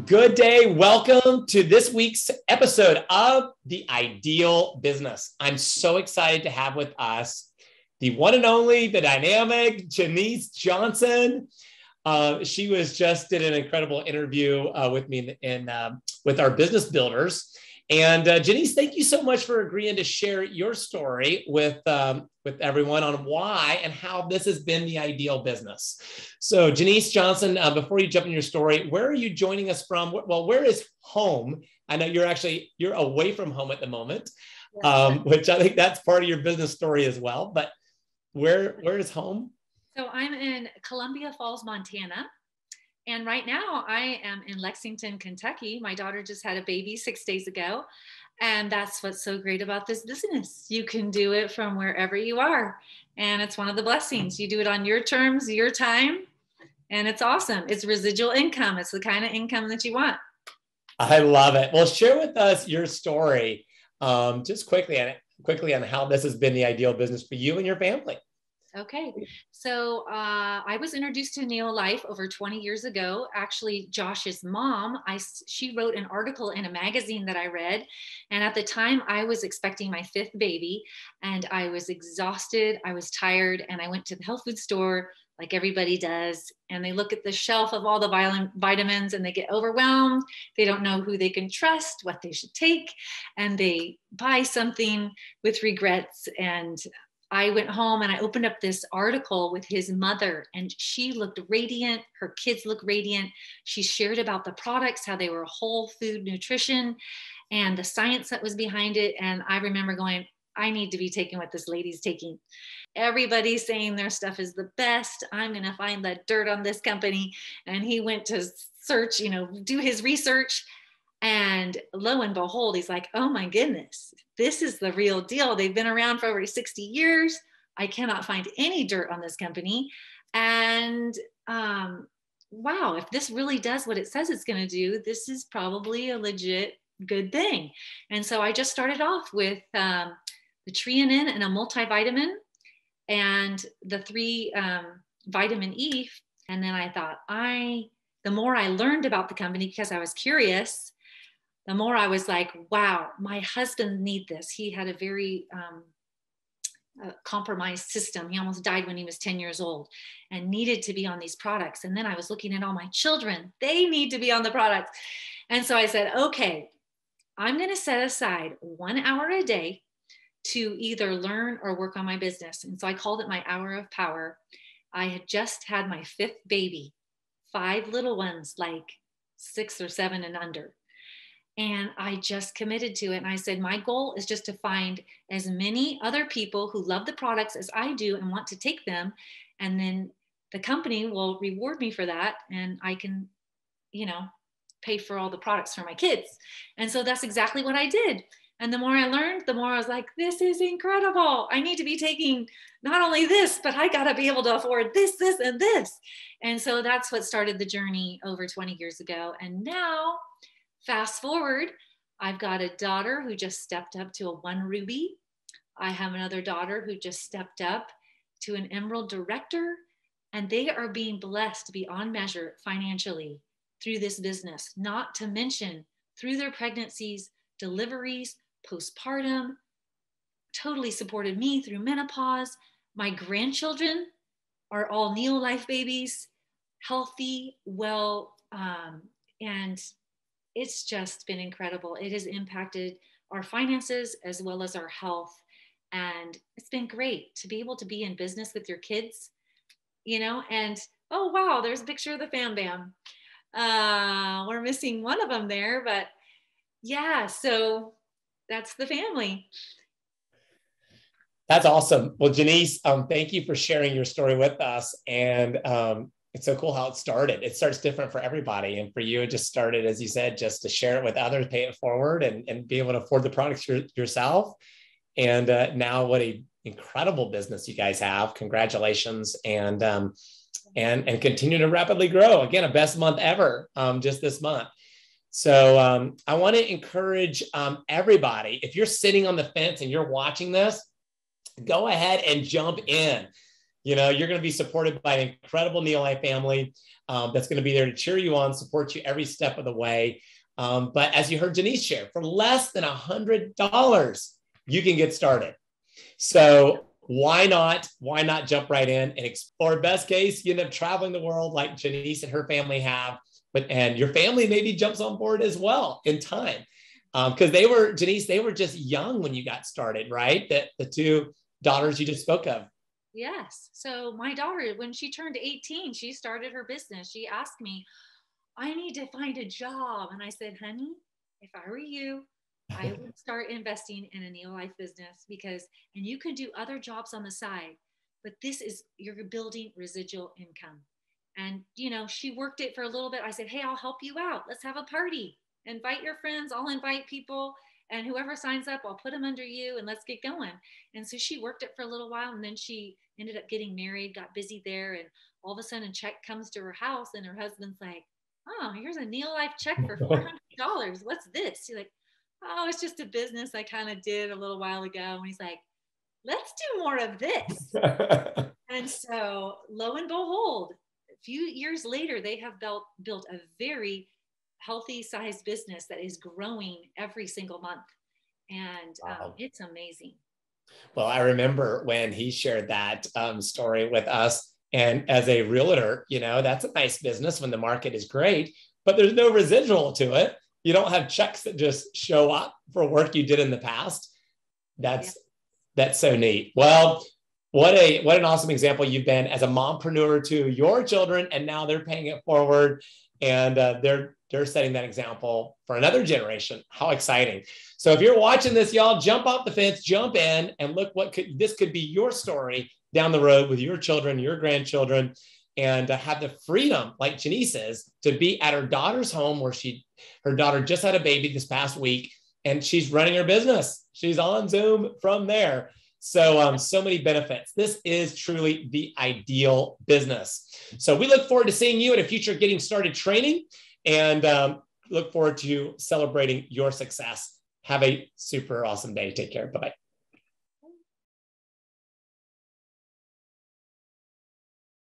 Good day. Welcome to this week's episode of The Ideal Business. I'm so excited to have with us the one and only, the dynamic Jenise Johnson. She did an incredible interview with me with our business builders. And Jenise, thank you so much for agreeing to share your story with everyone on why and how this has been the ideal business. So Jenise Johnson, before you jump in your story, where are you joining us from? Well, where is home? I know you're away from home at the moment, which I think that's part of your business story as well. But where is home? So I'm in Columbia Falls, Montana. And right now I am in Lexington, Kentucky. My daughter just had a baby 6 days ago. And that's what's so great about this business. You can do it from wherever you are. And it's one of the blessings. You do it on your terms, your time. And it's awesome. It's residual income. It's the kind of income that you want. I love it. Well, share with us your story just quickly on how this has been the ideal business for you and your family. Okay. So I was introduced to Neo-Life over 20 years ago. Actually, Josh's mom, she wrote an article in a magazine that I read. And at the time I was expecting my 5th baby and I was exhausted. I was tired and I went to the health food store like everybody does. And they look at the shelf of all the vitamins and they get overwhelmed. They don't know who they can trust, what they should take. And they buy something with regrets. And I went home and I opened up this article with his mother and she looked radiant. Her kids look radiant. She shared about the products, how they were whole food nutrition and the science that was behind it. And I remember going, I need to be taking what this lady's taking. Everybody's saying their stuff is the best. I'm going to find the dirt on this company. And he went to search, do his research. And lo and behold, he's like, oh my goodness, this is the real deal. They've been around for over 60 years. I cannot find any dirt on this company. And wow, if this really does what it says it's going to do, this is probably a legit good thing. And so I just started off with the Treonin and a multivitamin and the 3 vitamin E. And then I thought the more I learned about the company because I was curious, the more I was like, wow, my husband needs this. He had a very compromised system. He almost died when he was 10 years old and needed to be on these products. And then I was looking at all my children. They need to be on the products. And so I said, okay, I'm going to set aside 1 hour a day to either learn or work on my business. And so I called it my hour of power. I had just had my 5th baby, 5 little ones, like 6 or 7 and under. And I just committed to it. And I said, my goal is just to find as many other people who love the products as I do and want to take them. And then the company will reward me for that. And I can, pay for all the products for my kids. And so that's exactly what I did. And the more I learned, the more I was like, this is incredible. I need to be taking not only this, but I got to be able to afford this, this, and this. And so that's what started the journey over 20 years ago. And now, fast forward, I've got a daughter who just stepped up to a 1 ruby. I have another daughter who just stepped up to an emerald director, and they are being blessed beyond measure financially through this business, not to mention through their pregnancies, deliveries, postpartum, totally supported me through menopause. My grandchildren are all Neo-Life babies, healthy, well, and it's just been incredible. It has impacted our finances as well as our health. And it's been great to be able to be in business with your kids, and oh, wow, there's a picture of the Fam Bam. We're missing one of them there, but yeah, so that's the family. That's awesome. Well, Jenise, thank you for sharing your story with us. And it's so cool how it started. It starts different for everybody. And for you, it just started, as you said, just to share it with others, pay it forward and be able to afford the products yourself. And now what an incredible business you guys have. Congratulations. And continue to rapidly grow. Again, a best month ever just this month. So I want to encourage everybody, if you're sitting on the fence and you're watching this, go ahead and jump in. You're going to be supported by an incredible Neolite family that's going to be there to cheer you on, support you every step of the way. But as you heard Jenise share, for less than $100, you can get started. So why not jump right in and explore? Best case, you end up traveling the world like Jenise and her family have, and your family maybe jumps on board as well in time. Because Jenise, they were just young when you got started, right? The two daughters you just spoke of. Yes. So my daughter, when she turned 18, she started her business. She asked me, I need to find a job. And I said, honey, if I were you, I would start investing in a Neolife business and you could do other jobs on the side, but you're building residual income. And, she worked it for a little bit. I said, hey, I'll help you out. Let's have a party. Invite your friends. I'll invite people. And whoever signs up, I'll put them under you and let's get going. And so she worked it for a little while, and then she ended up getting married, got busy there. And all of a sudden a check comes to her house and her husband's like, oh, here's a Neolife check for $400. What's this? She's like, oh, it's just a business I kind of did a little while ago. And he's like, let's do more of this. And so lo and behold, a few years later, they have built a very healthy sized business that is growing every single month. And it's amazing. Well, I remember when he shared that story with us. And as a realtor, that's a nice business when the market is great, but there's no residual to it. You don't have checks that just show up for work you did in the past. That's so neat. Well, what an awesome example you've been as a mompreneur to your children, and now they're paying it forward, and they're setting that example for another generation. How exciting. So if you're watching this, y'all, jump off the fence, jump in, and look this could be your story down the road with your children, your grandchildren, and have the freedom, like Jenise's, to be at her daughter's home where her daughter just had a baby this past week, and she's running her business. She's on Zoom from there. So, so many benefits. This is truly the ideal business. So we look forward to seeing you at a future Getting Started training, and look forward to celebrating your success. Have a super awesome day. Take care. Bye-bye.